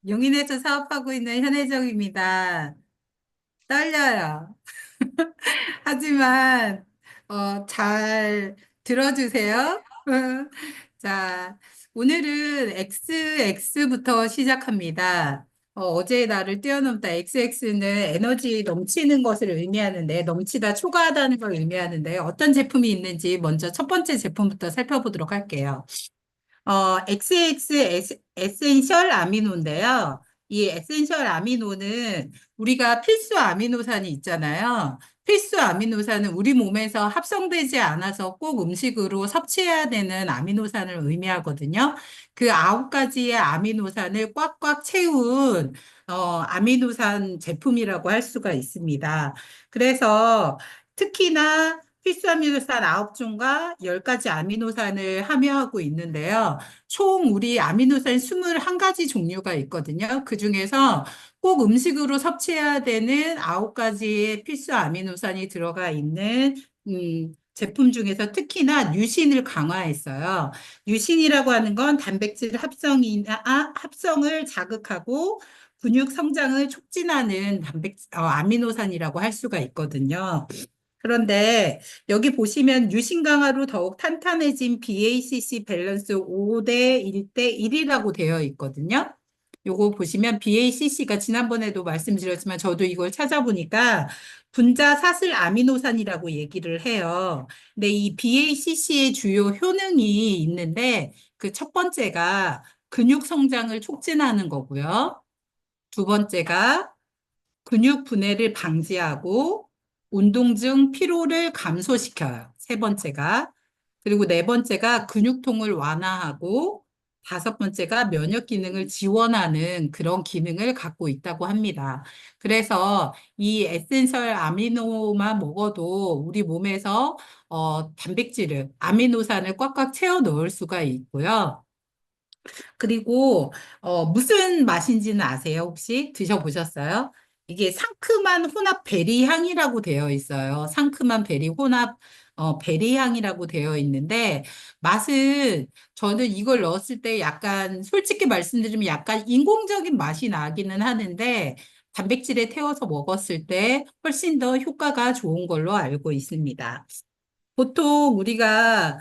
용인에서 사업하고 있는 현혜정입니다. 떨려요. 하지만, 잘 들어주세요. 자, 오늘은 XX부터 시작합니다. 어제의 나를 뛰어넘다. XX는 에너지 넘치는 것을 의미하는데, 넘치다, 초과하다는 걸 의미하는데, 어떤 제품이 있는지 먼저 첫 번째 제품부터 살펴보도록 할게요. XX 에센셜 아미노인데요. 이 에센셜 아미노는 우리가 필수 아미노산이 있잖아요. 필수 아미노산은 우리 몸에서 합성되지 않아서 꼭 음식으로 섭취해야 되는 아미노산을 의미하거든요. 그 9가지의 아미노산을 꽉꽉 채운 아미노산 제품이라고 할 수가 있습니다. 그래서 특히나 필수 아미노산 9종과 10가지 아미노산을 함유하고 있는데요. 총 우리 아미노산 21가지 종류가 있거든요. 그중에서 꼭 음식으로 섭취해야 되는 9가지의 필수 아미노산이 들어가 있는 제품 중에서 특히나 유신을 강화했어요. 유신이라고 하는 건 단백질 합성을 자극하고 근육 성장을 촉진하는 아미노산이라고 할 수가 있거든요. 그런데 여기 보시면 유신 강화로 더욱 탄탄해진 BACC 밸런스 5대 1대 1이라고 되어 있거든요. 요거 보시면 BACC가 지난번에도 말씀드렸지만 저도 이걸 찾아보니까 분자 사슬 아미노산이라고 얘기를 해요. 근데 이 BACC의 주요 효능이 있는데 그 첫 번째가 근육 성장을 촉진하는 거고요. 두 번째가 근육 분해를 방지하고 운동 중 피로를 감소시켜요. 세 번째가. 그리고 네 번째가 근육통을 완화하고 다섯 번째가 면역 기능을 지원하는 그런 기능을 갖고 있다고 합니다. 그래서 이 에센셜 아미노만 먹어도 우리 몸에서 단백질을, 아미노산을 꽉꽉 채워 넣을 수가 있고요. 그리고 무슨 맛인지는 아세요? 혹시 드셔보셨어요? 이게 상큼한 혼합 베리 향이라고 되어 있어요. 상큼한 베리 혼합 베리 향이라고 되어 있는데 맛은 저는 이걸 넣었을 때 약간 솔직히 말씀드리면 약간 인공적인 맛이 나기는 하는데 단백질에 태워서 먹었을 때 훨씬 더 효과가 좋은 걸로 알고 있습니다. 보통 우리가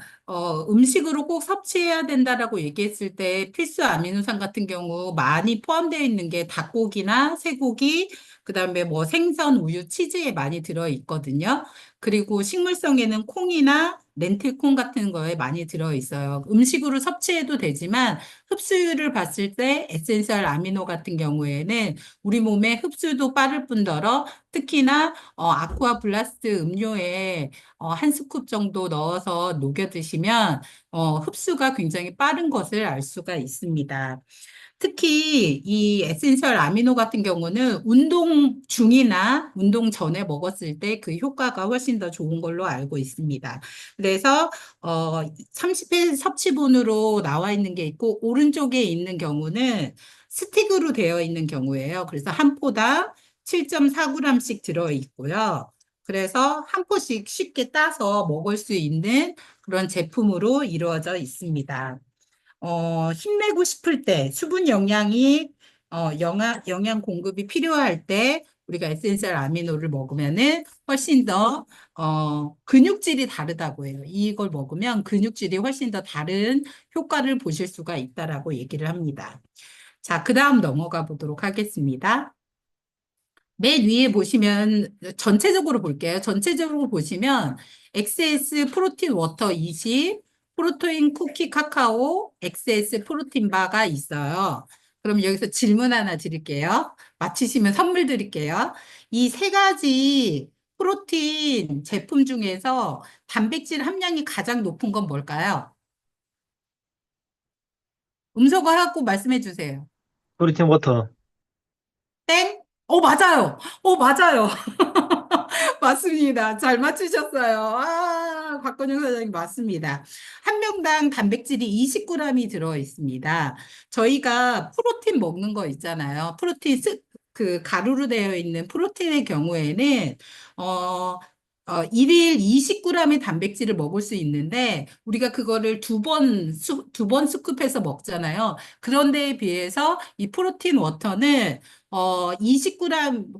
음식으로 꼭 섭취해야 된다라고 얘기했을 때 필수 아미노산 같은 경우 많이 포함되어 있는 게 닭고기나 쇠고기, 그다음에 뭐 생선, 우유, 치즈에 많이 들어 있거든요. 그리고 식물성에는 콩이나 렌틸콩 같은 거에 많이 들어 있어요. 음식으로 섭취해도 되지만 흡수율을 봤을 때 에센셜 아미노 같은 경우에는 우리 몸의 흡수도 빠를 뿐더러 특히나 아쿠아 블라스트 음료에 한 스쿱 정도 넣어서 녹여 드시면 흡수가 굉장히 빠른 것을 알 수가 있습니다. 특히 이 에센셜 아미노 같은 경우는 운동 중이나 운동 전에 먹었을 때 그 효과가 훨씬 더 좋은 걸로 알고 있습니다. 그래서 30회 섭취분으로 나와 있는 게 있고 오른쪽에 있는 경우는 스틱으로 되어 있는 경우예요. 그래서 한 포당 7.4g씩 들어 있고요. 그래서 한 포씩 쉽게 따서 먹을 수 있는 그런 제품으로 이루어져 있습니다. 힘내고 싶을 때, 수분 영양이, 영양 공급이 필요할 때, 우리가 에센셜 아미노를 먹으면은 훨씬 더, 근육질이 다르다고 해요. 이걸 먹으면 근육질이 훨씬 더 다른 효과를 보실 수가 있다라고 얘기를 합니다. 자, 그 다음 넘어가 보도록 하겠습니다. 맨 위에 보시면 전체적으로 볼게요. 전체적으로 보시면 XS 프로틴 워터 20, 프로테인 쿠키 카카오, XS 프로틴 바가 있어요. 그럼 여기서 질문 하나 드릴게요. 맞히시면 선물 드릴게요. 이 세 가지 프로틴 제품 중에서 단백질 함량이 가장 높은 건 뭘까요? 음소거 하고 말씀해 주세요. 프로틴 워터. 땡? 맞아요. 맞아요. 맞습니다. 잘 맞추셨어요. 박건영 사장님 맞습니다. 한 명당 단백질이 20g이 들어 있습니다. 저희가 프로틴 먹는 거 있잖아요. 그 가루로 되어 있는 프로틴의 경우에는, 어, 일일 20g의 단백질을 먹을 수 있는데, 우리가 그거를 두 번 스쿱해서 먹잖아요. 그런 데에 비해서 이 프로틴 워터는, 20g,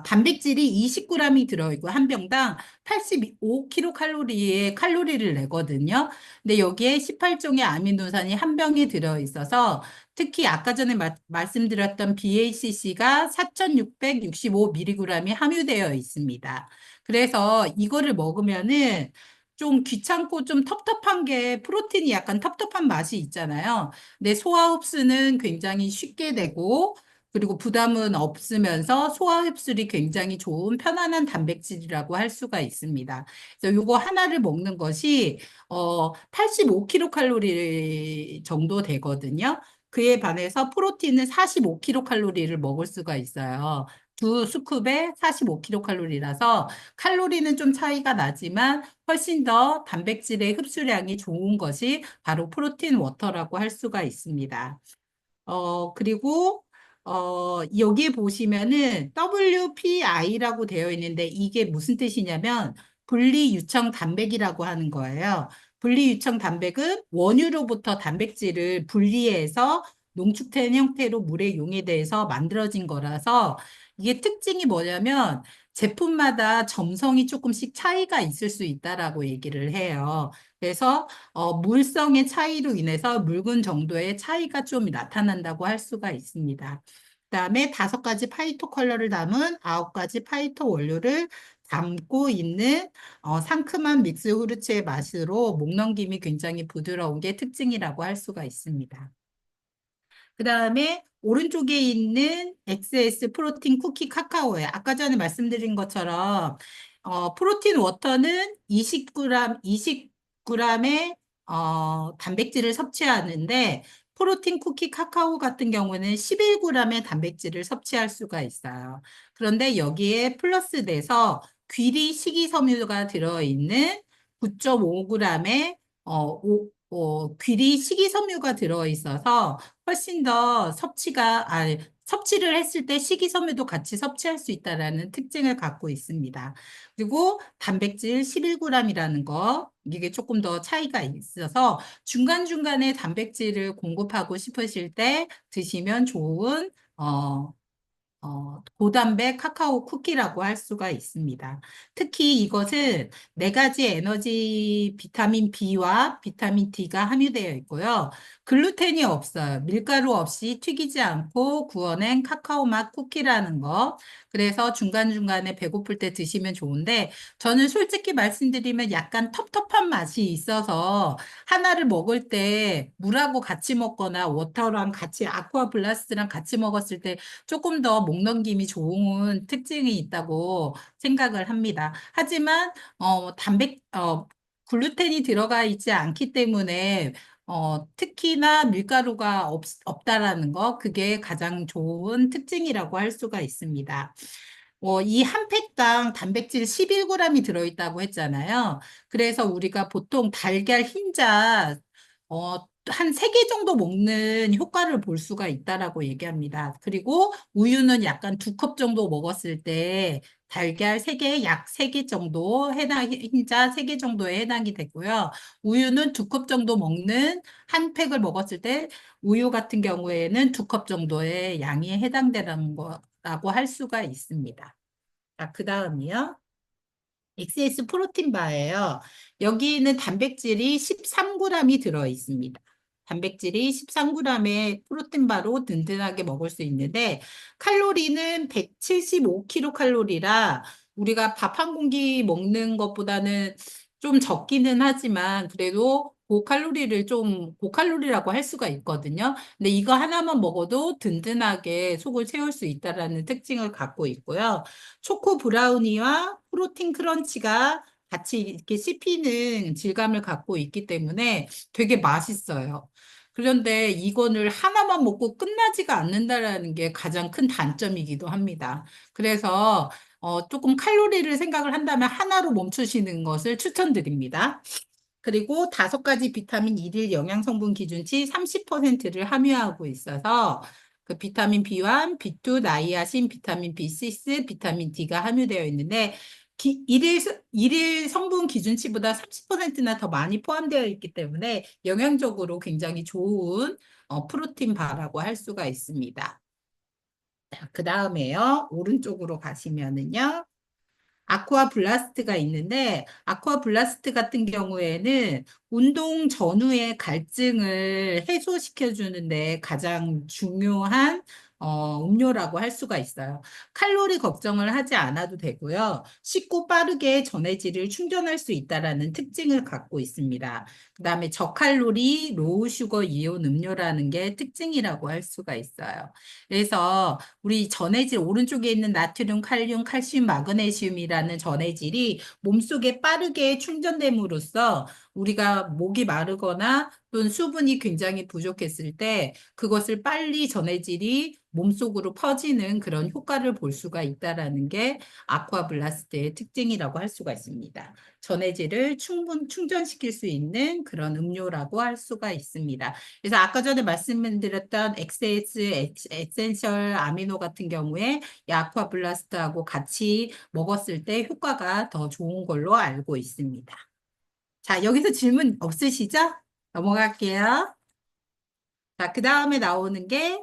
단백질이 20g이 들어있고, 한 병당 85kcal의 칼로리를 내거든요. 근데 여기에 18종의 아미노산이 한 병에 들어있어서, 특히 아까 전에 말씀드렸던 BACC가 4,665mg이 함유되어 있습니다. 그래서 이거를 먹으면은 좀 귀찮고 좀 텁텁한 게 프로틴이 약간 텁텁한 맛이 있잖아요. 근데 소화 흡수는 굉장히 쉽게 되고 그리고 부담은 없으면서 소화 흡수이 굉장히 좋은 편안한 단백질이라고 할 수가 있습니다. 그래서 이거 하나를 먹는 것이 85kcal 정도 되거든요. 그에 반해서 프로틴은 45kcal를 먹을 수가 있어요. 두 스쿱에 45kcal라서 칼로리는 좀 차이가 나지만 훨씬 더 단백질의 흡수량이 좋은 것이 바로 프로틴 워터라고 할 수가 있습니다. 그리고, 여기에 보시면은 WPI라고 되어 있는데 이게 무슨 뜻이냐면 분리유청 단백이라고 하는 거예요. 분리유청 단백은 원유로부터 단백질을 분리해서 농축된 형태로 물에 용해돼서 만들어진 거라서 이게 특징이 뭐냐면 제품마다 점성이 조금씩 차이가 있을 수 있다라고 얘기를 해요. 그래서 물성의 차이로 인해서 묽은 정도의 차이가 좀 나타난다고 할 수가 있습니다. 그다음에 5가지 파이토 컬러를 담은 9가지 파이토 원료를 담고 있는 상큼한 믹스 후르츠의 맛으로 목 넘김이 굉장히 부드러운 게 특징이라고 할 수가 있습니다. 그 다음에 오른쪽에 있는 XS 프로틴 쿠키 카카오에 아까 전에 말씀드린 것처럼 프로틴 워터는 20g의 단백질을 섭취하는데 프로틴 쿠키 카카오 같은 경우는 11g의 단백질을 섭취할 수가 있어요. 그런데 여기에 플러스 돼서 귀리 식이섬유가 들어있는 9.5g의 귀리 식이섬유가 들어있어서 훨씬 더 섭취를 했을 때 식이섬유도 같이 섭취할 수 있다라는 특징을 갖고 있습니다. 그리고 단백질 11g이라는 거, 이게 조금 더 차이가 있어서 중간중간에 단백질을 공급하고 싶으실 때 드시면 좋은, 고단백 카카오 쿠키라고 할 수가 있습니다. 특히 이것은 4가지 에너지 비타민 B와 비타민 D가 함유되어 있고요. 글루텐이 없어요. 밀가루 없이 튀기지 않고 구워낸 카카오 맛 쿠키라는 거. 그래서 중간중간에 배고플 때 드시면 좋은데 저는 솔직히 말씀드리면 약간 텁텁한 맛이 있어서 하나를 먹을 때 물하고 같이 먹거나 워터랑 같이 아쿠아 블라스트랑 같이 먹었을 때 조금 더 목 넘김이 좋은 특징이 있다고 생각을 합니다. 하지만 글루텐이 들어가 있지 않기 때문에 특히나 밀가루가 없다라는 거, 그게 가장 좋은 특징이라고 할 수가 있습니다. 이 한 팩당 단백질 11g이 들어있다고 했잖아요. 그래서 우리가 보통 달걀 흰자, 한 3개 정도 먹는 효과를 볼 수가 있다라고 얘기합니다. 그리고 우유는 약간 2컵 정도 먹었을 때 달걀 3개, 약 3개 정도 흰자 3개 정도에 해당이 되고요. 우유는 2컵 정도 먹는 한 팩을 먹었을 때 우유 같은 경우에는 2컵 정도의 양이 해당되는 거라고 할 수가 있습니다. 자, 그 다음이요. XS 프로틴 바예요. 여기는 단백질이 13g이 들어 있습니다. 단백질이 13g의 프로틴 바로 든든하게 먹을 수 있는데 칼로리는 175kcal라 우리가 밥 한 공기 먹는 것보다는 좀 적기는 하지만 그래도 고칼로리라고 할 수가 있거든요. 근데 이거 하나만 먹어도 든든하게 속을 채울 수 있다라는 특징을 갖고 있고요. 초코 브라우니와 프로틴 크런치가 같이 이렇게 씹히는 질감을 갖고 있기 때문에 되게 맛있어요. 그런데 이거를 하나만 먹고 끝나지가 않는다라는 게 가장 큰 단점이기도 합니다. 그래서 조금 칼로리를 생각을 한다면 하나로 멈추시는 것을 추천드립니다. 그리고 5가지 비타민 일일 영양성분 기준치 30%를 함유하고 있어서 그 비타민 B1, B2, 나이아신, 비타민 B6, 비타민 D가 함유되어 있는데 일일 성분 기준치보다 30%나 더 많이 포함되어 있기 때문에 영양적으로 굉장히 좋은 프로틴 바라고 할 수가 있습니다. 그 다음에요. 오른쪽으로 가시면은요. 아쿠아 블라스트가 있는데 아쿠아 블라스트 같은 경우에는 운동 전후의 갈증을 해소시켜 주는데 가장 중요한 음료라고 할 수가 있어요. 칼로리 걱정을 하지 않아도 되고요. 쉽고 빠르게 전해질을 충전할 수 있다라는 특징을 갖고 있습니다. 그다음에 저칼로리 로우 슈거 이온 음료라는 게 특징이라고 할 수가 있어요. 그래서 우리 전해질 오른쪽에 있는 나트륨, 칼륨, 칼슘, 마그네슘이라는 전해질이 몸속에 빠르게 충전됨으로써 우리가 목이 마르거나 또는 수분이 굉장히 부족했을 때 그것을 빨리 전해질이 몸속으로 퍼지는 그런 효과를 볼 수가 있다라는 게 아쿠아블라스트의 특징이라고 할 수가 있습니다. 전해질을 충전시킬 수 있는 그런 음료라고 할 수가 있습니다. 그래서 아까 전에 말씀드렸던 XX 에센셜 아미노 같은 경우에 이 아쿠아블라스트하고 같이 먹었을 때 효과가 더 좋은 걸로 알고 있습니다. 자, 여기서 질문 없으시죠? 넘어갈게요. 자, 그 다음에 나오는 게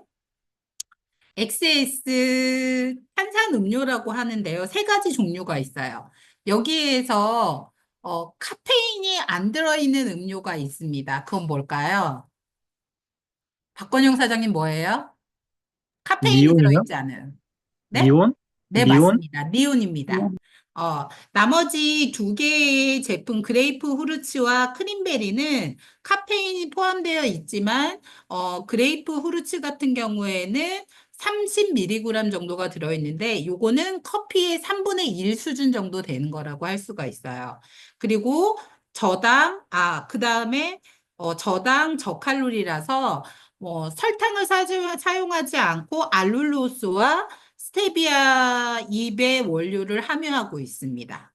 XS 탄산음료라고 하는데요. 세 가지 종류가 있어요. 여기에서 카페인이 안 들어있는 음료가 있습니다. 그건 뭘까요? 박건영 사장님 뭐예요? 카페인이 리온이요? 들어있지 않아요. 네? 리온? 네, 리온? 맞습니다. 리온입니다. 나머지 두 개의 제품, 그레이프 후르츠와 크림베리는 카페인이 포함되어 있지만, 그레이프 후르츠 같은 경우에는 30mg 정도가 들어있는데, 요거는 커피의 3분의 1 수준 정도 되는 거라고 할 수가 있어요. 그리고 그 다음에, 저당 저칼로리라서, 설탕을 사용하지 않고 알룰로스와 스테비아 잎의 원료를 함유하고 있습니다.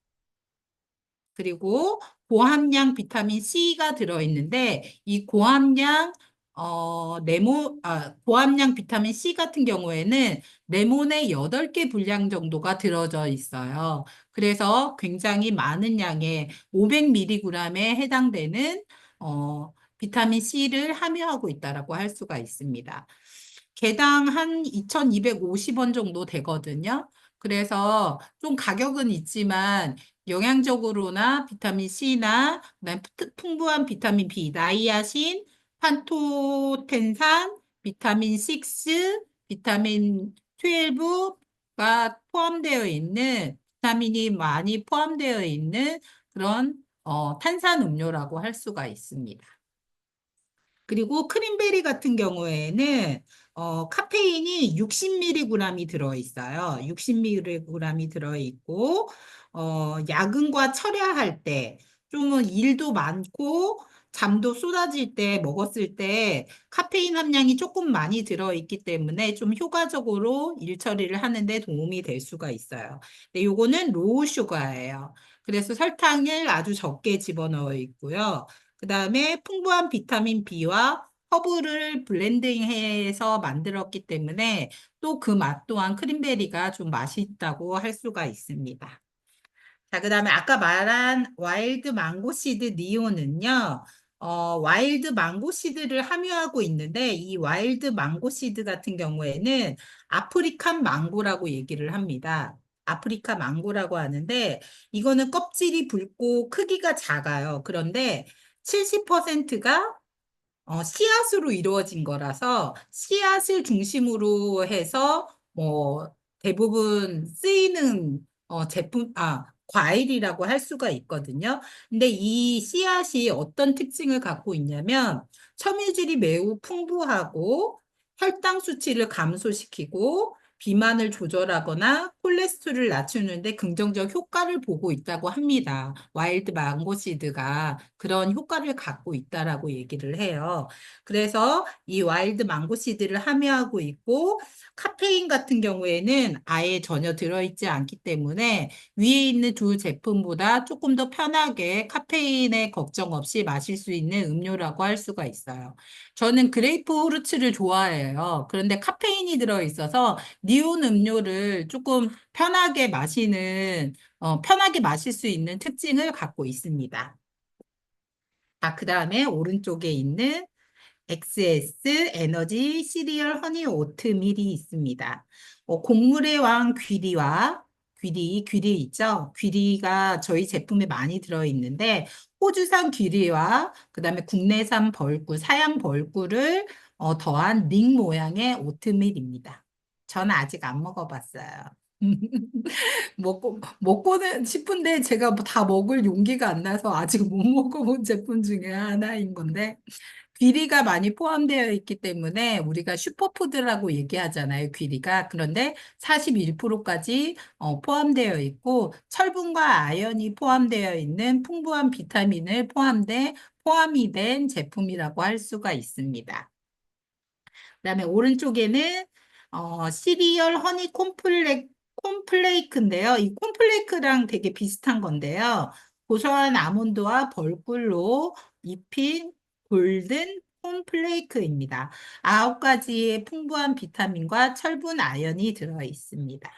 그리고 고함량 비타민 C가 들어있는데 이 고함량 비타민 C 같은 경우에는 레몬의 8개 분량 정도가 들어져 있어요. 그래서 굉장히 많은 양의 500mg에 해당되는 비타민 C를 함유하고 있다라고 할 수가 있습니다. 개당 한 2,250원 정도 되거든요. 그래서 좀 가격은 있지만 영양적으로나 비타민 C나 그다음에 풍부한 비타민 B, 나이아신, 판토텐산, 비타민 6, 비타민 12가 포함되어 있는 비타민이 많이 포함되어 있는 그런 탄산 음료라고 할 수가 있습니다. 그리고 크림베리 같은 경우에는 카페인이 60mg이 들어있어요. 60mg이 들어있고 야근과 철야할 때 좀은 일도 많고 잠도 쏟아질 때 먹었을 때 카페인 함량이 조금 많이 들어있기 때문에 좀 효과적으로 일 처리를 하는데 도움이 될 수가 있어요. 근데 요거는 로우 슈가예요. 그래서 설탕을 아주 적게 집어넣어 있고요. 그 다음에 풍부한 비타민 B와 허브를 블렌딩해서 만들었기 때문에 또 그 맛 또한 크림베리가 좀 맛있다고 할 수가 있습니다. 자, 그 다음에 아까 말한 와일드 망고 시드 니온은요, 와일드 망고 시드를 함유하고 있는데, 이 와일드 망고 시드 같은 경우에는 아프리칸 망고라고 얘기를 합니다. 아프리카 망고라고 하는데, 이거는 껍질이 붉고 크기가 작아요. 그런데 70%가 씨앗으로 이루어진 거라서 씨앗을 중심으로 해서 대부분 쓰이는 과일이라고 할 수가 있거든요. 근데 이 씨앗이 어떤 특징을 갖고 있냐면 섬유질이 매우 풍부하고 혈당 수치를 감소시키고 비만을 조절하거나 콜레스테롤을 낮추는데 긍정적 효과를 보고 있다고 합니다. 와일드 망고시드가 그런 효과를 갖고 있다라고 얘기를 해요. 그래서 이 와일드 망고시드를 함유하고 있고 카페인 같은 경우에는 아예 전혀 들어있지 않기 때문에 위에 있는 두 제품보다 조금 더 편하게 카페인에 걱정 없이 마실 수 있는 음료라고 할 수가 있어요. 저는 그레이프 후르츠를 좋아해요. 그런데 카페인이 들어있어서 니온 음료를 조금 편하게 마실 수 있는 특징을 갖고 있습니다. 그 다음에 오른쪽에 있는 XS 에너지 시리얼 허니 오트밀이 있습니다. 곡물의 왕 귀리 있죠? 귀리가 저희 제품에 많이 들어있는데 호주산 귀리와 그다음에 국내산 벌꿀, 사양 벌꿀을 더한 링 모양의 오트밀입니다. 저는 아직 안 먹어봤어요. 먹고는 싶은데 제가 뭐다 먹을 용기가 안 나서 아직 못 먹어본 제품 중에 하나인 건데 귀리가 많이 포함되어 있기 때문에 우리가 슈퍼푸드라고 얘기하잖아요, 귀리가. 그런데 41%까지 포함되어 있고 철분과 아연이 포함되어 있는 풍부한 비타민을 포함이 된 제품이라고 할 수가 있습니다. 그다음에 오른쪽에는 시리얼 허니 콘플레이크인데요. 이 콘플레이크랑 되게 비슷한 건데요. 고소한 아몬드와 벌꿀로 입힌 골든 콘플레이크입니다. 9가지의 풍부한 비타민과 철분, 아연이 들어 있습니다.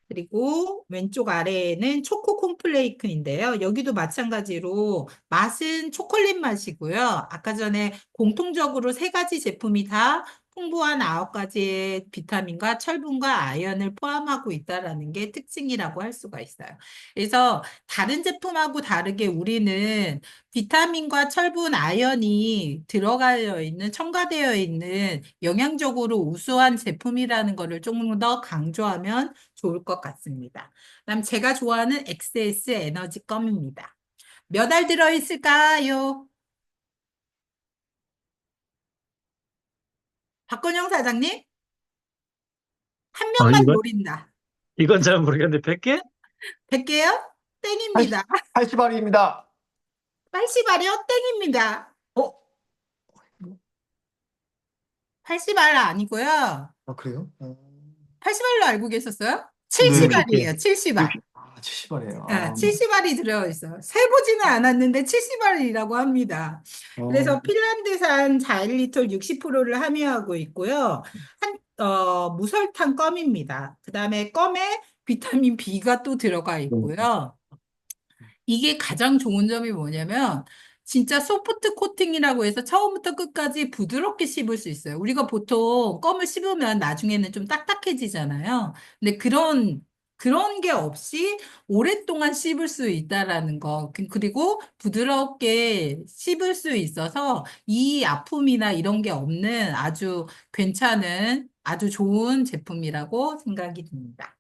그리고 왼쪽 아래에는 초코 콘플레이크인데요. 여기도 마찬가지로 맛은 초콜릿 맛이고요. 아까 전에 공통적으로 세 가지 제품이 다 풍부한 9가지의 비타민과 철분과 아연을 포함하고 있다는 게 특징이라고 할 수가 있어요. 그래서 다른 제품하고 다르게 우리는 비타민과 철분, 아연이 첨가되어 있는 영양적으로 우수한 제품이라는 것을 조금 더 강조하면 좋을 것 같습니다. 그다음 제가 좋아하는 XS 에너지 껌입니다. 몇 알 들어있을까요? 박건영 사장님? 한 어, 명만 이건, 노린다. 이건 잘 모르겠는데, 100개? 100개요? 땡입니다. 80알입니다. 80알이요? 땡입니다. 어? 80알 아니고요. 아, 그래요? 80알로 알고 계셨어요? 네. 60개. 70알이에요. 70알. 70알이에요. 70알이 들어있어요. 세보지는 않았는데 70알이라고 합니다. 어, 그래서 핀란드산 자일리톨 60%를 함유하고 있고요. 무설탕 껌입니다. 그 다음에 껌에 비타민 B가 또 들어가 있고요. 이게 가장 좋은 점이 뭐냐면 진짜 소프트 코팅이라고 해서 처음부터 끝까지 부드럽게 씹을 수 있어요. 우리가 보통 껌을 씹으면 나중에는 좀 딱딱해지잖아요. 근데 그런 게 없이 오랫동안 씹을 수 있다라는 거. 그리고 부드럽게 씹을 수 있어서 이 아픔이나 이런 게 없는 아주 괜찮은 아주 좋은 제품이라고 생각이 듭니다.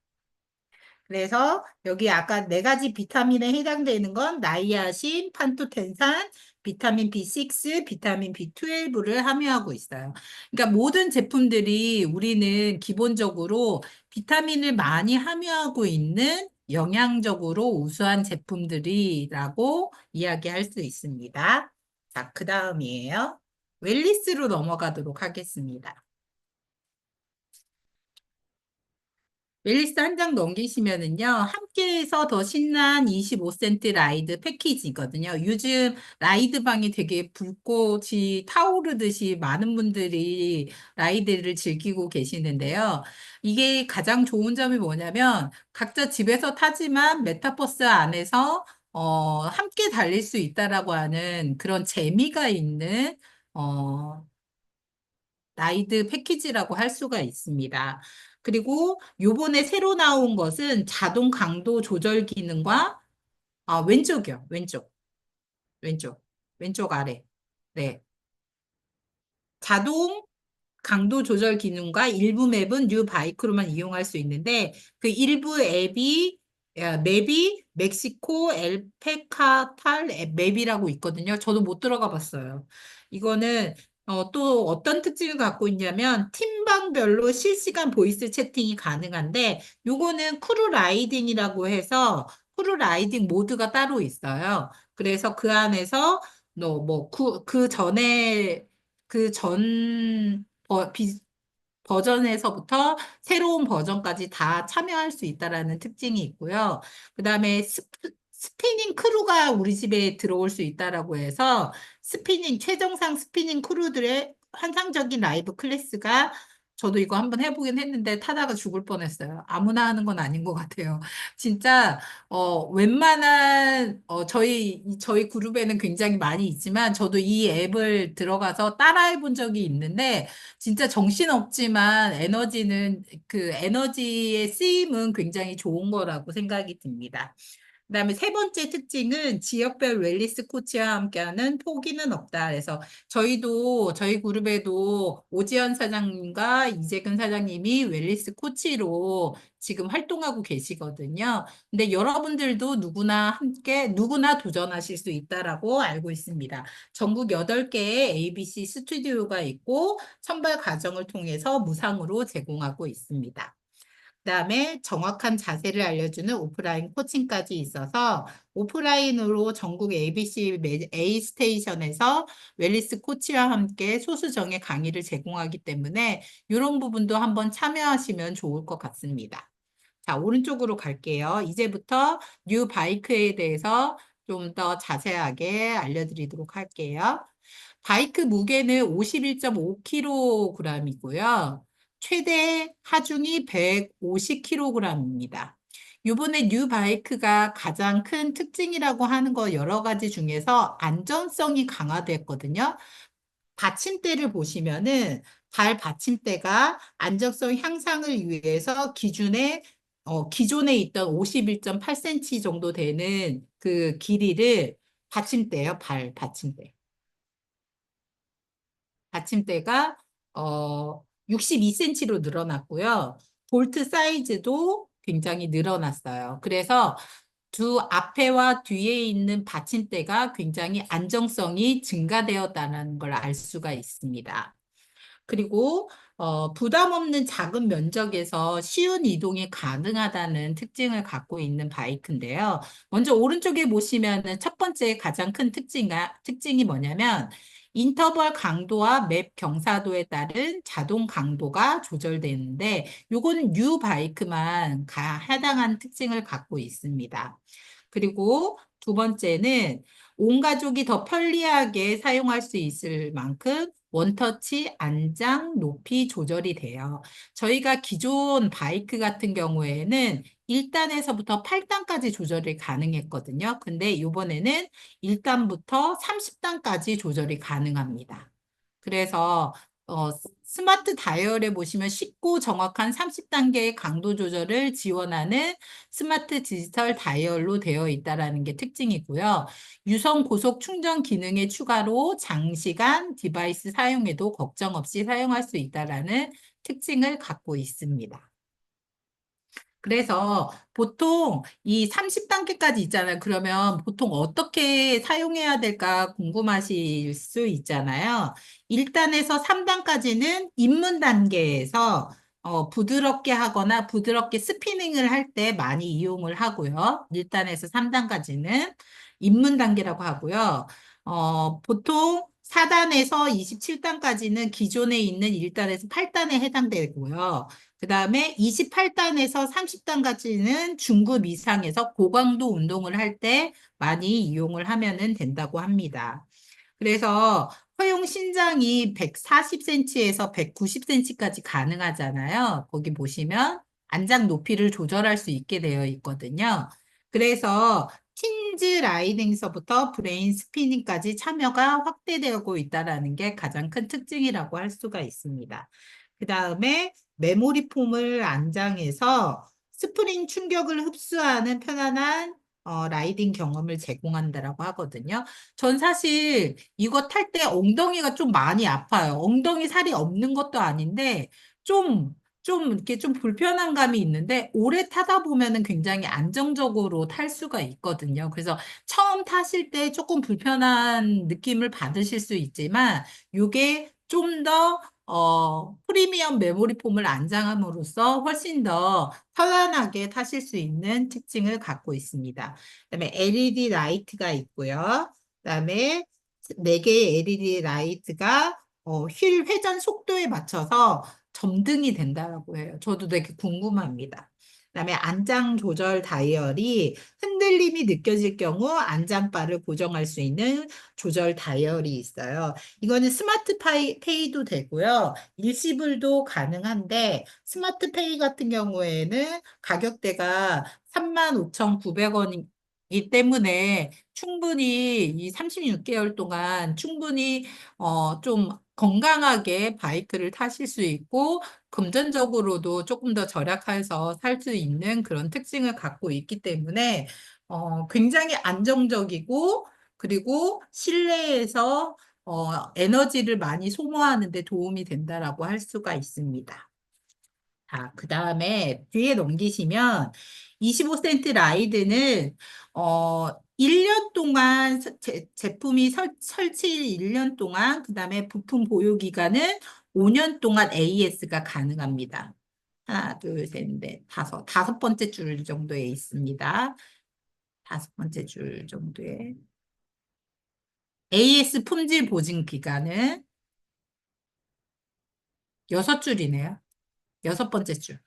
그래서 여기 아까 네 가지 비타민에 해당되는 건 나이아신, 판토텐산, 비타민 B6, 비타민 B12를 함유하고 있어요. 그러니까 모든 제품들이 우리는 기본적으로 비타민을 많이 함유하고 있는 영양적으로 우수한 제품들이라고 이야기할 수 있습니다. 자, 그 다음이에요. 웰리스로 넘어가도록 하겠습니다. 웰리스 한 장 넘기시면은요, 함께해서 더 신난 25센트 라이드 패키지거든요. 요즘 라이드방이 되게 불꽃이 타오르듯이 많은 분들이 라이드를 즐기고 계시는데요. 이게 가장 좋은 점이 뭐냐면, 각자 집에서 타지만 메타버스 안에서 함께 달릴 수 있다라고 하는 그런 재미가 있는 어, 라이드 패키지라고 할 수가 있습니다. 그리고 요번에 새로 나온 것은 자동 강도 조절 기능과 왼쪽이요. 왼쪽. 왼쪽 아래. 네. 자동 강도 조절 기능과 일부 맵은 뉴 바이크로만 이용할 수 있는데 그 일부 맵이 멕시코 엘페카탈 맵이라고 있거든요. 저도 못 들어가 봤어요. 이거는 또 어떤 특징을 갖고 있냐면 팀방별로 실시간 보이스 채팅이 가능한데 요거는 크루 라이딩이라고 해서 크루 라이딩 모드가 따로 있어요. 그래서 그 안에서 그 전에 그전 버전에서부터 새로운 버전까지 다 참여할 수 있다라는 특징이 있고요. 그다음에 스피닝 크루가 우리 집에 들어올 수 있다라고 해서 최정상 스피닝 크루들의 환상적인 라이브 클래스가 저도 이거 한번 해보긴 했는데 타다가 죽을 뻔했어요. 아무나 하는 건 아닌 것 같아요. 진짜 웬만한 저희 그룹에는 굉장히 많이 있지만 저도 이 앱을 들어가서 따라해 본 적이 있는데 진짜 정신없지만 그 에너지의 쓰임은 굉장히 좋은 거라고 생각이 듭니다. 그다음에 세 번째 특징은 지역별 웰니스 코치와 함께하는 포기는 없다. 그래서 저희 그룹에도 오지연 사장님과 이재근 사장님이 웰니스 코치로 지금 활동하고 계시거든요. 근데 여러분들도 누구나 도전하실 수 있다라고 알고 있습니다. 전국 8개의 ABC 스튜디오가 있고 선발 과정을 통해서 무상으로 제공하고 있습니다. 그다음에 정확한 자세를 알려주는 오프라인 코칭까지 있어서 오프라인으로 전국 ABC A 스테이션에서 웰니스 코치와 함께 소수정예 강의를 제공하기 때문에 이런 부분도 한번 참여하시면 좋을 것 같습니다. 자, 오른쪽으로 갈게요. 이제부터 뉴 바이크에 대해서 좀 더 자세하게 알려드리도록 할게요. 바이크 무게는 51.5kg이고요. 최대 하중이 150kg입니다. 요번에 뉴 바이크가 가장 큰 특징이라고 하는 거 여러 가지 중에서 안전성이 강화됐거든요. 받침대를 보시면은 발 받침대가 안정성 향상을 위해서 기존에 있던 51.8cm 정도 되는 그 길이를 발 받침대. 받침대가 62cm로 늘어났고요. 볼트 사이즈도 굉장히 늘어났어요. 그래서 두 앞에와 뒤에 있는 받침대가 굉장히 안정성이 증가되었다는 걸 알 수가 있습니다. 그리고 부담 없는 작은 면적에서 쉬운 이동이 가능하다는 특징을 갖고 있는 바이크인데요. 먼저 오른쪽에 보시면은 첫 번째 가장 큰 특징이 뭐냐면 인터벌 강도와 맵 경사도에 따른 자동 강도가 조절되는데 요거는 뉴 바이크만 해당하는 특징을 갖고 있습니다. 그리고 두 번째는 온 가족이 더 편리하게 사용할 수 있을 만큼 원터치 안장 높이 조절이 돼요. 저희가 기존 바이크 같은 경우에는 1단에서부터 8단까지 조절이 가능했거든요. 근데 이번에는 1단부터 30단까지 조절이 가능합니다. 그래서 스마트 다이얼에 보시면 쉽고 정확한 30단계의 강도 조절을 지원하는 스마트 디지털 다이얼로 되어 있다는 게 특징이고요. 유선 고속 충전 기능의 추가로 장시간 디바이스 사용에도 걱정 없이 사용할 수 있다는 특징을 갖고 있습니다. 그래서 보통 이 30단계까지 있잖아요. 그러면 보통 어떻게 사용해야 될까 궁금하실 수 있잖아요. 1단에서 3단까지는 입문 단계에서 부드럽게 하거나 부드럽게 스피닝을 할 때 많이 이용을 하고요. 1단에서 3단까지는 입문 단계라고 하고요. 보통 4단에서 27단까지는 기존에 있는 1단에서 8단에 해당되고요. 그 다음에 28단에서 30단까지는 중급 이상에서 고강도 운동을 할 때 많이 이용을 하면 된다고 합니다. 그래서 허용 신장이 140cm에서 190cm까지 가능하잖아요. 거기 보시면 안장 높이를 조절할 수 있게 되어 있거든요. 그래서 틴즈 라이딩서부터 브레인 스피닝까지 참여가 확대되고 있다는 게 가장 큰 특징이라고 할 수가 있습니다. 그 다음에 메모리 폼을 안장해서 스프링 충격을 흡수하는 편안한 라이딩 경험을 제공한다라고 하거든요. 전 사실 이거 탈 때 엉덩이가 좀 많이 아파요. 엉덩이 살이 없는 것도 아닌데 이렇게 좀 불편한 감이 있는데 오래 타다 보면은 굉장히 안정적으로 탈 수가 있거든요. 그래서 처음 타실 때 조금 불편한 느낌을 받으실 수 있지만 이게 좀 더 프리미엄 메모리 폼을 안장함으로써 훨씬 더 편안하게 타실 수 있는 특징을 갖고 있습니다. 그다음에 LED 라이트가 있고요. 그다음에 4개의 LED 라이트가 휠 회전 속도에 맞춰서 점등이 된다고 해요. 저도 되게 궁금합니다. 그다음에 안장 조절 다이얼이 흔들림이 느껴질 경우 안장바를 고정할 수 있는 조절 다이얼이 있어요. 이거는 스마트 페이도 되고요. 일시불도 가능한데 스마트 페이 같은 경우에는 가격대가 35,900원이기 때문에 충분히 이 36개월 동안 충분히 좀 건강하게 바이크를 타실 수 있고 금전적으로도 조금 더 절약해서 살 수 있는 그런 특징을 갖고 있기 때문에 굉장히 안정적이고 그리고 실내에서 에너지를 많이 소모하는 데 도움이 된다라고 할 수가 있습니다. 자, 그 다음에 뒤에 넘기시면 25센트 라이드는 1년 동안 제품이 설치 1년 동안 그 다음에 부품 보유 기간은 5년 동안 AS가 가능합니다. 하나, 둘, 셋, 넷, 다섯 번째 줄 정도에 있습니다. 다섯 번째 줄 정도에. AS 품질 보증 기간은 6줄이네요. 여섯 번째 줄.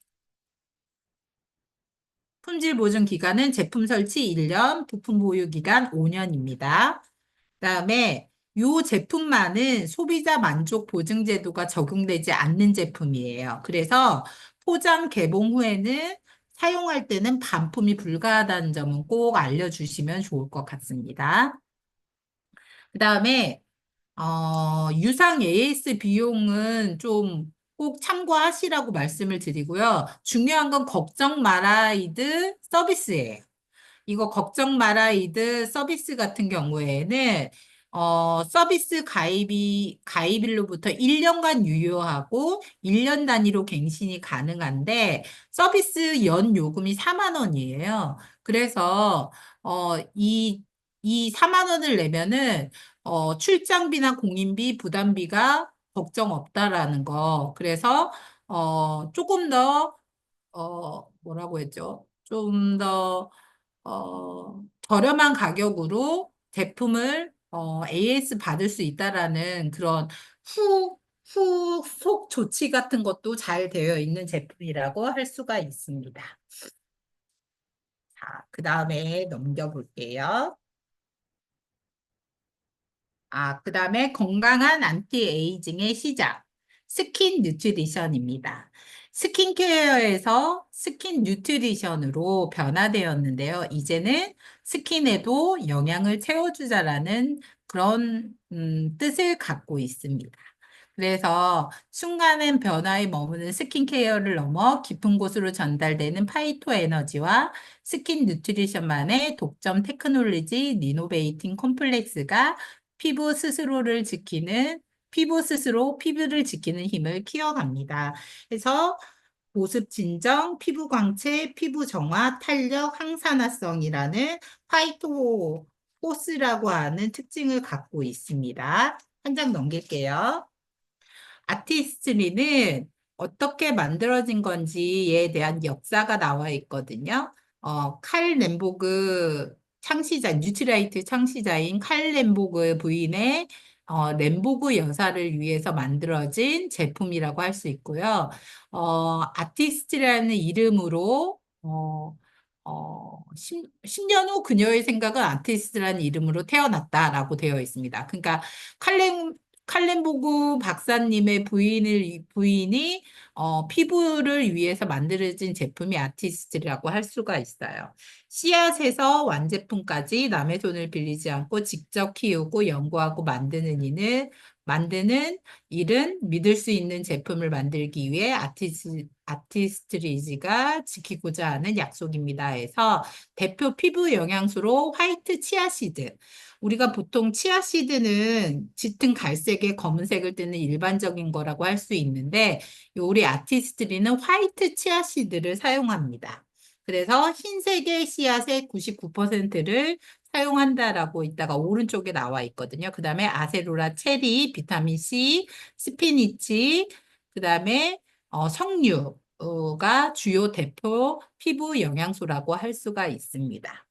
품질 보증 기간은 제품 설치 1년, 부품 보유 기간 5년입니다. 그다음에 이 제품만은 소비자 만족 보증 제도가 적용되지 않는 제품이에요. 그래서 포장 개봉 후에는 사용할 때는 반품이 불가하다는 점은 꼭 알려주시면 좋을 것 같습니다. 그다음에 유상 AS 비용은 좀 꼭 참고하시라고 말씀을 드리고요. 중요한 건 걱정 마라이드 서비스예요. 이거 걱정 마라이드 서비스 같은 경우에는 서비스 가입일로부터 1년간 유효하고 1년 단위로 갱신이 가능한데 서비스 연 요금이 4만 원이에요. 그래서 이 4만 원을 내면은 출장비나 공인비, 부담비가 걱정 없다라는 거. 그래서 조금 더 뭐라고 했죠? 좀 더 저렴한 가격으로 제품을 AS 받을 수 있다라는 그런 후속 조치 같은 것도 잘 되어 있는 제품이라고 할 수가 있습니다. 자, 그 다음에 넘겨볼게요. 그 다음에 건강한 안티에이징의 시작. 스킨 뉴트리션입니다. 스킨케어에서 스킨 뉴트리션으로 변화되었는데요. 이제는 스킨에도 영양을 채워주자라는 그런 뜻을 갖고 있습니다. 그래서 순간의 변화에 머무는 스킨케어를 넘어 깊은 곳으로 전달되는 파이토 에너지와 스킨 뉴트리션만의 독점 테크놀로지 리노베이팅 콤플렉스가 피부 스스로 피부를 지키는 힘을 키워갑니다. 그래서 보습 진정, 피부 광채, 피부 정화, 탄력, 항산화성이라는 파이토 포스라고 하는 특징을 갖고 있습니다. 한 장 넘길게요. 아티스트리는 어떻게 만들어진 건지에 대한 역사가 나와 있거든요. 칼 렘보그 뉴트라이트 창시자인 칼 렘보그 부인의 렘보그 여사를 위해서 만들어진 제품이라고 할 수 있고요. 아티스트라는 이름으로 10년 후 그녀의 생각은 아티스트라는 이름으로 태어났다라고 되어 있습니다. 그러니까 칼렌보그 박사님의 부인이 피부를 위해서 만들어진 제품이 아티스트라고 할 수가 있어요. 씨앗에서 완제품까지 남의 손을 빌리지 않고 직접 키우고 연구하고 만드는 일은 믿을 수 있는 제품을 만들기 위해 아티스트리지가 지키고자 하는 약속입니다. 해서 대표 피부 영양소로 화이트 치아시드. 우리가 보통 치아씨드는 짙은 갈색에 검은색을 띠는 일반적인 거라고 할 수 있는데 우리 아티스트리는 화이트 치아씨드를 사용합니다. 그래서 흰색의 씨앗의 99%를 사용한다라고 있다가 오른쪽에 나와 있거든요. 그 다음에 아세로라 체리, 비타민 C, 스피니치, 그 다음에 석류가 주요 대표 피부 영양소라고 할 수가 있습니다.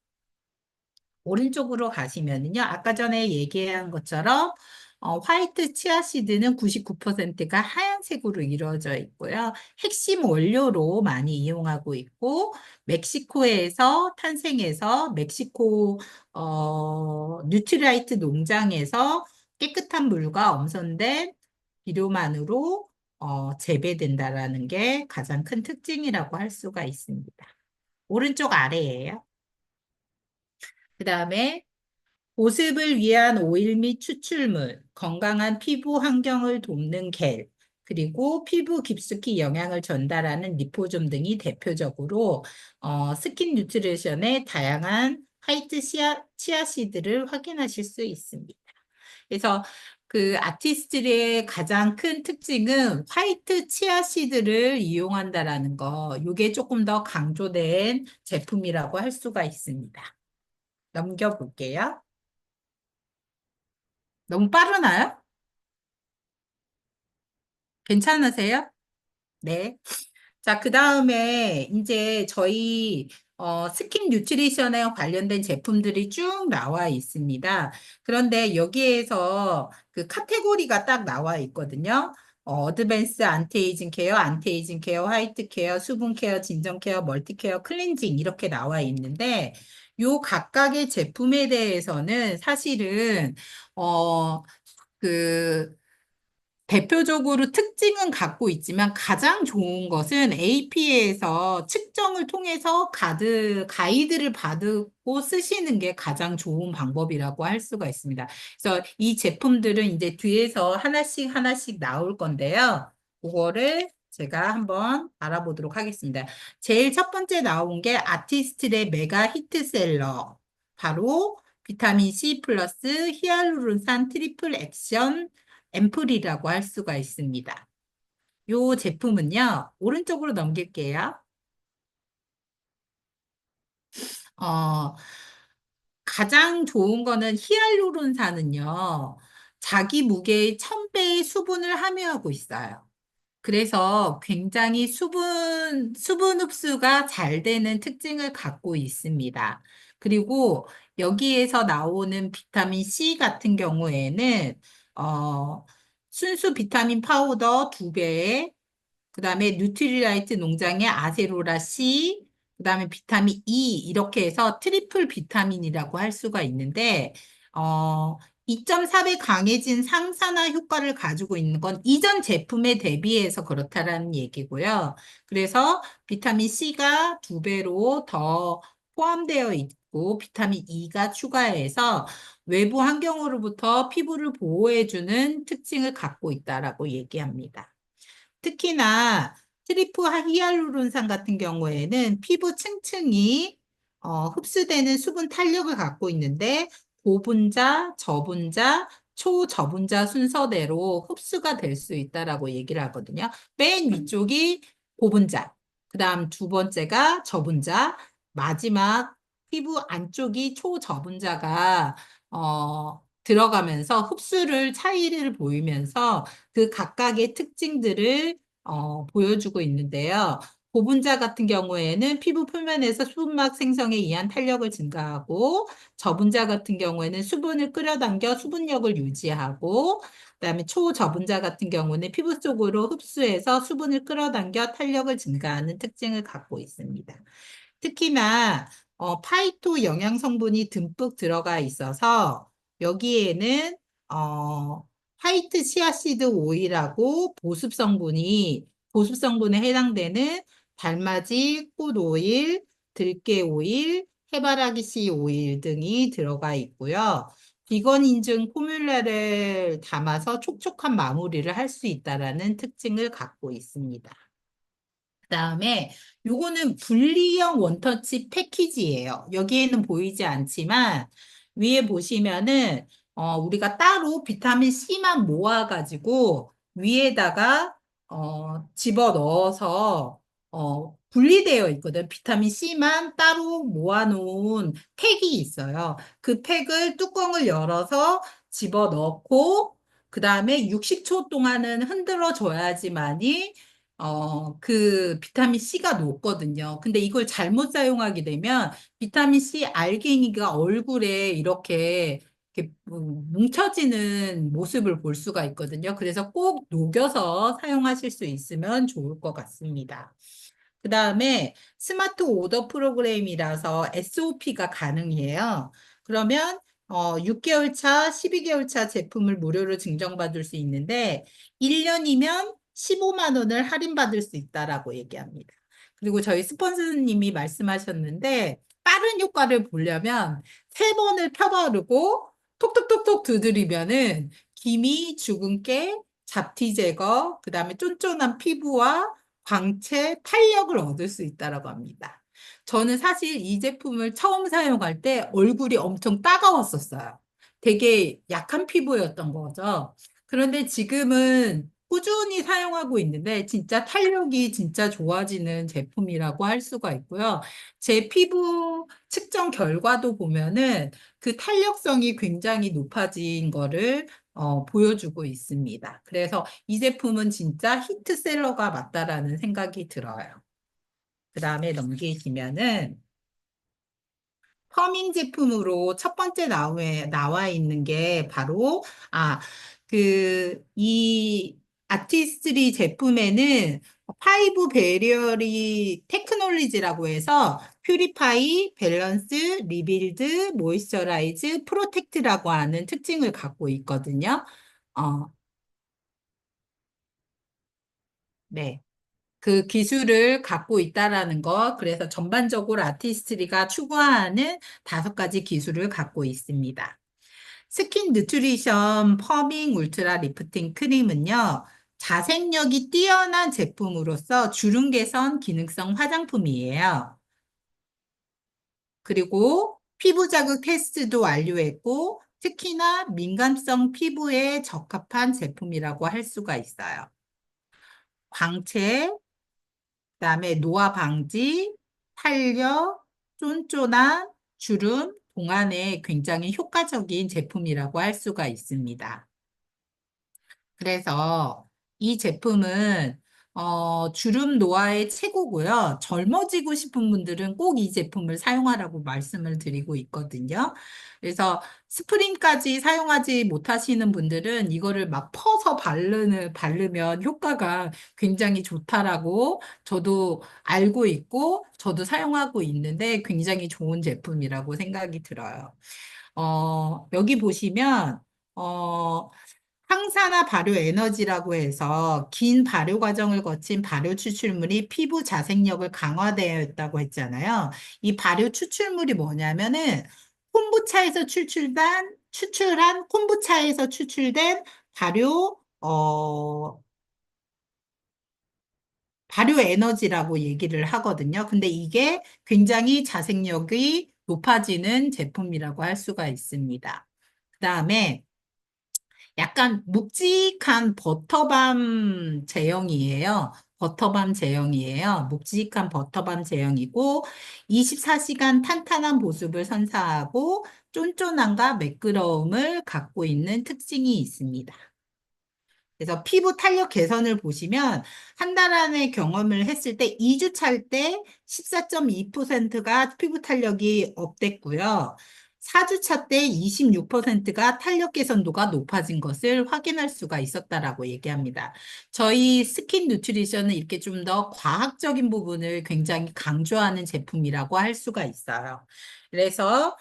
오른쪽으로 가시면은요, 아까 전에 얘기한 것처럼 화이트 치아씨드는 99%가 하얀색으로 이루어져 있고요. 핵심 원료로 많이 이용하고 있고, 멕시코에서 탄생해서 멕시코 뉴트라이트 농장에서 깨끗한 물과 엄선된 비료만으로 재배된다라는 게 가장 큰 특징이라고 할 수가 있습니다. 오른쪽 아래예요. 그 다음에 보습을 위한 오일 및 추출물, 건강한 피부 환경을 돕는 겔, 그리고 피부 깊숙이 영양을 전달하는 리포좀 등이 대표적으로 스킨 뉴트리션의 다양한 화이트 치아씨드를 확인하실 수 있습니다. 그래서 그 아티스트의 가장 큰 특징은 화이트 치아씨드를 이용한다라는 거, 이게 조금 더 강조된 제품이라고 할 수가 있습니다. 넘겨볼게요. 너무 빠르나요? 괜찮으세요? 네. 자, 그 다음에 이제 저희 스킨 뉴트리션에 관련된 제품들이 쭉 나와 있습니다. 그런데 여기에서 그 카테고리가 딱 나와 있거든요. 어드밴스 안티에이징 케어, 안티에이징 케어, 화이트 케어, 수분 케어, 진정 케어, 멀티 케어, 클렌징 이렇게 나와 있는데 요 각각의 제품에 대해서는 사실은 그 대표적으로 특징은 갖고 있지만 가장 좋은 것은 AP에서 측정을 통해서 가이드를 받고 쓰시는 게 가장 좋은 방법이라고 할 수가 있습니다. 그래서 이 제품들은 이제 뒤에서 하나씩 하나씩 나올 건데요. 그거를 제가 한번 알아보도록 하겠습니다. 제일 첫 번째 나온 게 아티스트의 메가 히트셀러. 바로 비타민 C 플러스 히알루론산 트리플 액션 앰플이라고 할 수가 있습니다. 이 제품은요, 오른쪽으로 넘길게요. 어, 가장 좋은 거는 히알루론산은요, 자기 무게의 1000배의 수분을 함유하고 있어요. 그래서 굉장히 수분 흡수가 잘 되는 특징을 갖고 있습니다. 그리고 여기에서 나오는 비타민 C 같은 경우에는, 어, 순수 비타민 파우더 2배에 그다음에 뉴트리라이트 농장의 아세로라 C, 그다음에 비타민 E 이렇게 해서 트리플 비타민이라고 할 수가 있는데 2.4배 강해진 항산화 효과를 가지고 있는 건 이전 제품에 대비해서 그렇다라는 얘기고요. 그래서 비타민 C가 2배로 더 포함되어 있고 비타민 E가 추가해서 외부 환경으로부터 피부를 보호해주는 특징을 갖고 있다라고 얘기합니다. 특히나 트리프 히알루론산 같은 경우에는 피부 층층이 흡수되는 수분 탄력을 갖고 있는데 고분자, 저분자, 초저분자 순서대로 흡수가 될 수 있다라고 얘기를 하거든요. 맨 위쪽이 고분자, 그다음 두 번째가 저분자, 마지막 피부 안쪽이 초저분자가 들어가면서 흡수를 차이를 보이면서 그 각각의 특징들을 보여주고 있는데요. 고분자 같은 경우에는 피부 표면에서 수분막 생성에 의한 탄력을 증가하고 저분자 같은 경우에는 수분을 끌어당겨 수분력을 유지하고 그다음에 초저분자 같은 경우는 피부 속으로 흡수해서 수분을 끌어당겨 탄력을 증가하는 특징을 갖고 있습니다. 특히나 파이토 영양 성분이 듬뿍 들어가 있어서 여기에는 화이트 치아씨드 오일하고 보습 성분에 해당되는 달맞이 꽃 오일, 들깨 오일, 해바라기 씨 오일 등이 들어가 있고요. 비건 인증 포뮬라를 담아서 촉촉한 마무리를 할 수 있다라는 특징을 갖고 있습니다. 그다음에 요거는 분리형 원터치 패키지예요. 여기에는 보이지 않지만 위에 보시면은 우리가 따로 비타민 C만 모아가지고 위에다가 집어 넣어서 분리되어 있거든. 비타민 C만 따로 모아놓은 팩이 있어요. 그 팩을 뚜껑을 열어서 집어 넣고 그 다음에 60초 동안은 흔들어 줘야지만이 그 비타민 C가 녹거든요. 근데 이걸 잘못 사용하게 되면 비타민 C 알갱이가 얼굴에 이렇게 뭉쳐지는 모습을 볼 수가 있거든요. 그래서 꼭 녹여서 사용하실 수 있으면 좋을 것 같습니다. 그 다음에 스마트 오더 프로그램이라서 SOP가 가능해요. 그러면 6개월 차, 12개월 차 제품을 무료로 증정받을 수 있는데 1년이면 15만 원을 할인받을 수 있다라고 얘기합니다. 그리고 저희 스폰서님이 말씀하셨는데 빠른 효과를 보려면 3번을 펴바르고 톡톡톡톡 두드리면은 기미, 주근깨, 잡티 제거, 그 다음에 쫀쫀한 피부와 광채, 탄력을 얻을 수 있다라고 합니다. 저는 사실 이 제품을 처음 사용할 때 얼굴이 엄청 따가웠었어요. 되게 약한 피부였던 거죠. 그런데 지금은 꾸준히 사용하고 있는데 진짜 탄력이 진짜 좋아지는 제품이라고 할 수가 있고요. 제 피부 측정 결과도 보면은 그 탄력성이 굉장히 높아진 거를 보여주고 있습니다. 그래서 이 제품은 진짜 히트셀러가 맞다라는 생각이 들어요. 그 다음에 넘기시면은 퍼밍 제품으로 첫 번째 나와 있는 게 바로 이 아티스트리 제품에는 파이브 베리어리 테크놀리지라고 해서 퓨리파이, 밸런스, 리빌드, 모이스처라이즈, 프로텍트라고 하는 특징을 갖고 있거든요. 어, 네. 그 기술을 갖고 있다라는 것, 그래서 전반적으로 아티스트리가 추구하는 5가지 기술을 갖고 있습니다. 스킨 누트리션 퍼밍 울트라 리프팅 크림은요, 자생력이 뛰어난 제품으로서 주름 개선 기능성 화장품이에요. 그리고 피부 자극 테스트도 완료했고, 특히나 민감성 피부에 적합한 제품이라고 할 수가 있어요. 광채, 그다음에 노화 방지, 탄력, 쫀쫀한 주름 동안에 굉장히 효과적인 제품이라고 할 수가 있습니다. 그래서 이 제품은 주름 노화의 최고고요. 젊어지고 싶은 분들은 꼭 이 제품을 사용하라고 말씀을 드리고 있거든요. 그래서 스프링까지 사용하지 못하시는 분들은 이거를 막 퍼서 바르면 효과가 굉장히 좋다라고 저도 알고 있고 저도 사용하고 있는데 굉장히 좋은 제품이라고 생각이 들어요. 여기 보시면 항산화 발효 에너지라고 해서 긴 발효 과정을 거친 발효 추출물이 피부 자생력을 강화되어 있다고 했잖아요. 이 발효 추출물이 뭐냐면은 추출한 콤부차에서 추출된 발효 에너지라고 얘기를 하거든요. 근데 이게 굉장히 자생력이 높아지는 제품이라고 할 수가 있습니다. 그 다음에 약간 묵직한 버터밤 제형이에요. 버터밤 제형이에요. 묵직한 버터밤 제형이고 24시간 탄탄한 보습을 선사하고 쫀쫀함과 매끄러움을 갖고 있는 특징이 있습니다. 그래서 피부 탄력 개선을 보시면 한 달 안에 경험을 했을 때 2주 찰 때 14.2%가 피부 탄력이 업됐고요. 4주 차 때 26%가 탄력 개선도가 높아진 것을 확인할 수가 있었다라고 얘기합니다. 저희 스킨 누트리션은 이렇게 좀 더 과학적인 부분을 굉장히 강조하는 제품이라고 할 수가 있어요. 그래서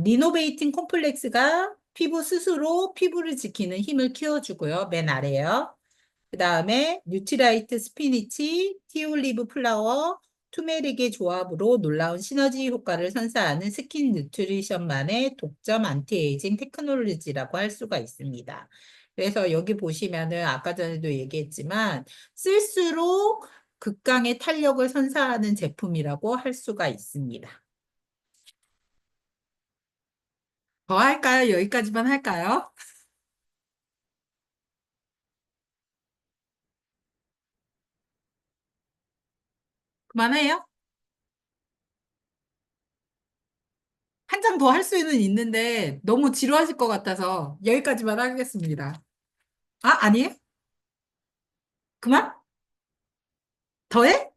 리노베이팅 콤플렉스가 피부 스스로 피부를 지키는 힘을 키워주고요. 맨 아래요. 그 다음에 뉴트라이트 스피니치, 티올리브 플라워, 투메릭의 조합으로 놀라운 시너지 효과를 선사하는 스킨 뉴트리션만의 독점 안티에이징 테크놀로지라고 할 수가 있습니다. 그래서 여기 보시면은 아까 전에도 얘기했지만 쓸수록 극강의 탄력을 선사하는 제품이라고 할 수가 있습니다. 더 할까요? 여기까지만 할까요? 그만해요? 한 장 더 할 수는 있는데 너무 지루하실 것 같아서 여기까지만 하겠습니다. 아, 아니에요? 그만? 더해?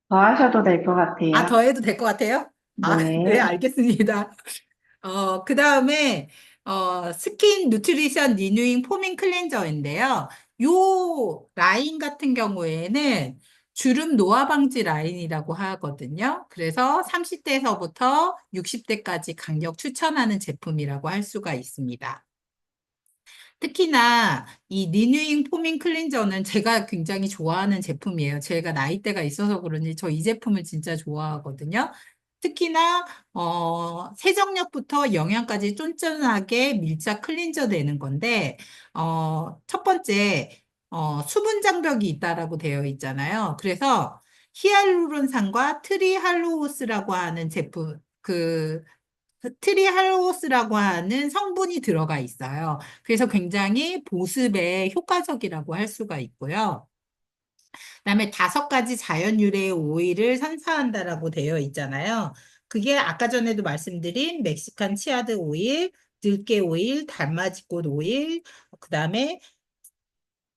더 하셔도 될 것 아, 같아요. 더해도 될 것 같아요? 아, 네, 네. 알겠습니다. 그 다음에, 스킨 누트리션 리뉴잉 포밍 클렌저인데요. 요 라인 같은 경우에는 주름 노화 방지 라인이라고 하거든요. 그래서 30대에서부터 60대까지 강력 추천하는 제품이라고 할 수가 있습니다. 특히나 이 리뉴잉 포밍 클렌저는 제가 굉장히 좋아하는 제품이에요. 제가 나이대가 있어서 그런지 저 이 제품을 진짜 좋아하거든요. 특히나 세정력부터 영양까지 쫀쫀하게 밀착 클렌저 되는 건데 첫 번째 수분 장벽이 있다라고 되어 있잖아요. 그래서 히알루론산과 트리할로호스라고 하는 제품 그 트리할로스라고 하는 성분이 들어가 있어요. 그래서 굉장히 보습에 효과적이라고 할 수가 있고요. 그다음에 5가지 자연 유래의 오일을 선사한다라고 되어 있잖아요. 그게 아까 전에도 말씀드린 멕시칸 치아드 오일, 들깨 오일, 달맞이꽃 오일, 그다음에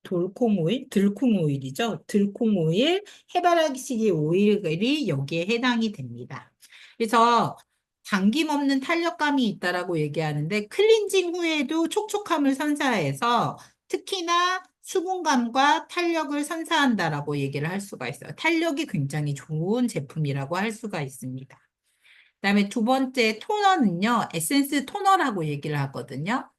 돌콩 오일, 들콩 오일이죠. 들콩 오일, 해바라기씨 오일이 여기에 해당이 됩니다. 그래서 당김 없는 탄력감이 있다라고 얘기하는데 클렌징 후에도 촉촉함을 선사해서 특히나 수분감과 탄력을 선사한다라고 얘기를 할 수가 있어요. 탄력이 굉장히 좋은 제품이라고 할 수가 있습니다. 그다음에 두 번째 토너는요, 에센스 토너라고 얘기를 하거든요.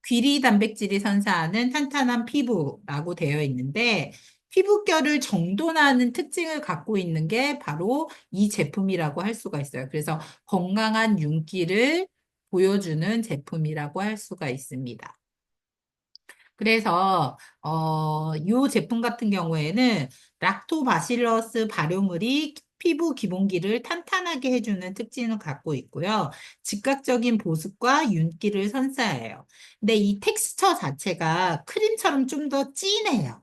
귀리 단백질이 선사하는 탄탄한 피부라고 되어 있는데, 피부결을 정돈하는 특징을 갖고 있는 게 바로 이 제품이라고 할 수가 있어요. 그래서 건강한 윤기를 보여주는 제품이라고 할 수가 있습니다. 그래서 이 제품 같은 경우에는 락토바실러스 발효물이 피부 기본기를 탄탄하게 해주는 특징을 갖고 있고요. 즉각적인 보습과 윤기를 선사해요. 근데 이 텍스처 자체가 크림처럼 좀 더 진해요.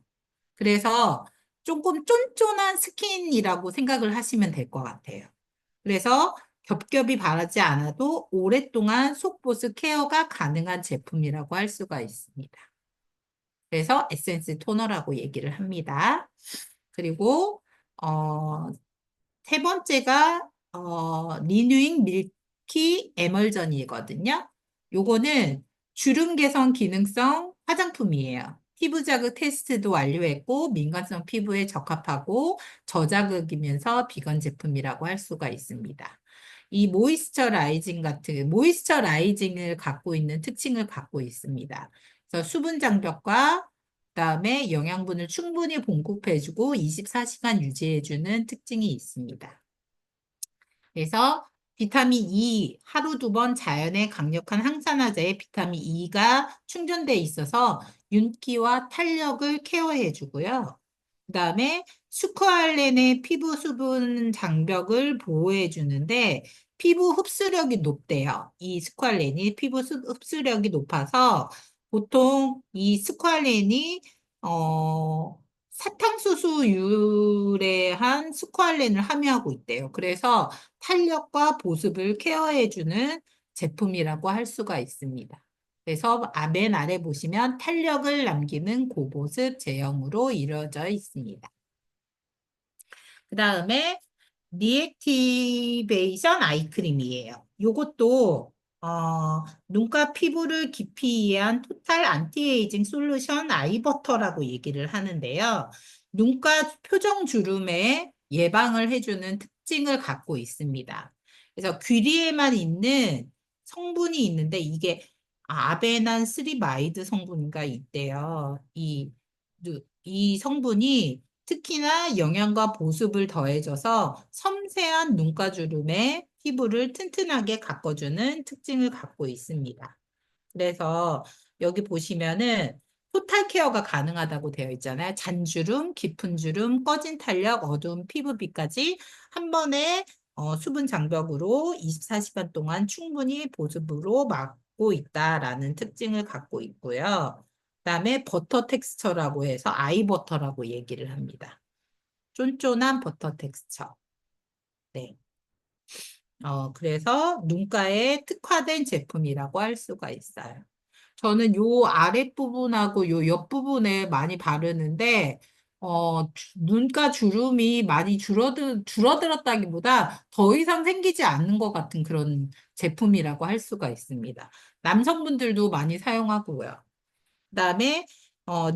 그래서 조금 쫀쫀한 스킨이라고 생각을 하시면 될 것 같아요. 그래서 겹겹이 바르지 않아도 오랫동안 속보습 케어가 가능한 제품이라고 할 수가 있습니다. 그래서 에센스 토너라고 얘기를 합니다. 그리고 어, 세 번째가 리뉴잉 밀키 에멀전이거든요. 요거는 주름 개선 기능성 화장품이에요. 피부 자극 테스트도 완료했고 민감성 피부에 적합하고 저자극이면서 비건 제품이라고 할 수가 있습니다. 이 모이스처라이징을 갖고 있는 특징을 갖고 있습니다. 그래서 수분 장벽과 그다음에 영양분을 충분히 공급해주고 24시간 유지해주는 특징이 있습니다. 그래서 비타민 E 하루 2번 자연의 강력한 항산화제에 비타민 E가 충전돼 있어서 윤기와 탄력을 케어해 주고요. 그다음에 스쿠알렌의 피부 수분 장벽을 보호해 주는데 피부 흡수력이 높대요. 이 스쿠알렌이 흡수력이 높아서 보통 이 스쿠알렌이 사탕수수 유래한 스쿠알렌을 함유하고 있대요. 그래서 탄력과 보습을 케어해주는 제품이라고 할 수가 있습니다. 그래서 맨 아래 보시면 탄력을 남기는 고보습 제형으로 이루어져 있습니다. 그 다음에 리액티베이션 아이크림이에요. 요것도 눈과 피부를 깊이 이해한 토탈 안티에이징 솔루션 아이버터라고 얘기를 하는데요. 눈가 표정 주름에 예방을 해주는 특징을 갖고 있습니다. 그래서 귀리에만 있는 성분이 있는데 이게 아베난 스리마이드 성분가 있대요. 이 성분이 특히나 영양과 보습을 더해줘서 섬세한 눈가주름에 피부를 튼튼하게 가꿔주는 특징을 갖고 있습니다. 그래서 여기 보시면은 토탈 케어가 가능하다고 되어 있잖아요. 잔주름, 깊은 주름, 꺼진 탄력, 어두운 피부빛까지 한 번에 수분 장벽으로 24시간 동안 충분히 보습으로 막고 있다라는 특징을 갖고 있고요. 그다음에 버터 텍스처라고 해서 아이버터라고 얘기를 합니다. 쫀쫀한 버터 텍스처. 네. 그래서 눈가에 특화된 제품이라고 할 수가 있어요. 저는 요 아랫부분하고 요 옆부분에 많이 바르는데, 눈가 주름이 많이 줄어들었다기보다 더 이상 생기지 않는 것 같은 그런 제품이라고 할 수가 있습니다. 남성분들도 많이 사용하고요. 그다음에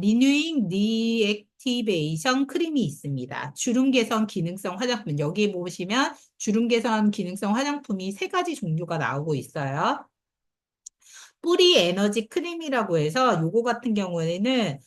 리뉴잉 리액티베이션 크림이 있습니다. 주름 개선 기능성 화장품. 여기 보시면 주름 개선 기능성 화장품이 세 가지 종류가 나오고 있어요. 뿌리 에너지 크림이라고 해서 요거 같은 경우에는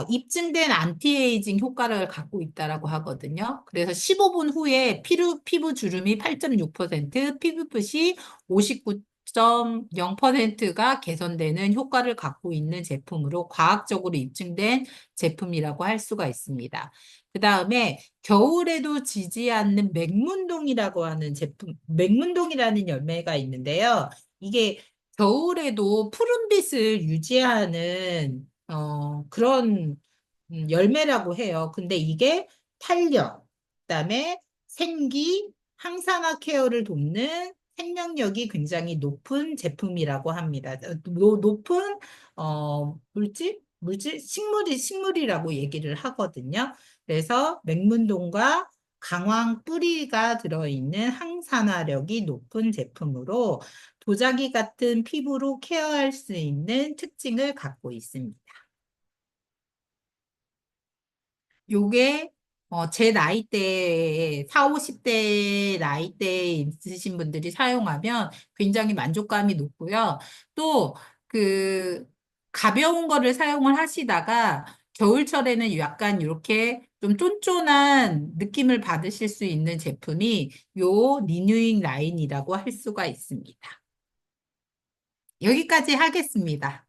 입증된 안티에이징 효과를 갖고 있다라고 하거든요. 그래서 15분 후에 피부 주름이 8.6%, 피부붓이 59.0%가 개선되는 효과를 갖고 있는 제품으로 과학적으로 입증된 제품이라고 할 수가 있습니다. 그 다음에 겨울에도 지지 않는 맥문동이라고 하는 제품, 맥문동이라는 열매가 있는데요. 이게 겨울에도 푸른빛을 유지하는 그런 열매라고 해요. 근데 이게 탄력, 그다음에 생기, 항산화 케어를 돕는 생명력이 굉장히 높은 제품이라고 합니다. 높은 식물이라고 얘기를 하거든요. 그래서 맥문동과 강황 뿌리가 들어있는 항산화력이 높은 제품으로 도자기 같은 피부로 케어할 수 있는 특징을 갖고 있습니다. 요게 제 나이대에 4, 50대 나이대에 있으신 분들이 사용하면 굉장히 만족감이 높고요. 또 그 가벼운 거를 사용을 하시다가 겨울철에는 약간 이렇게 좀 쫀쫀한 느낌을 받으실 수 있는 제품이 요 리뉴잉 라인이라고 할 수가 있습니다. 여기까지 하겠습니다.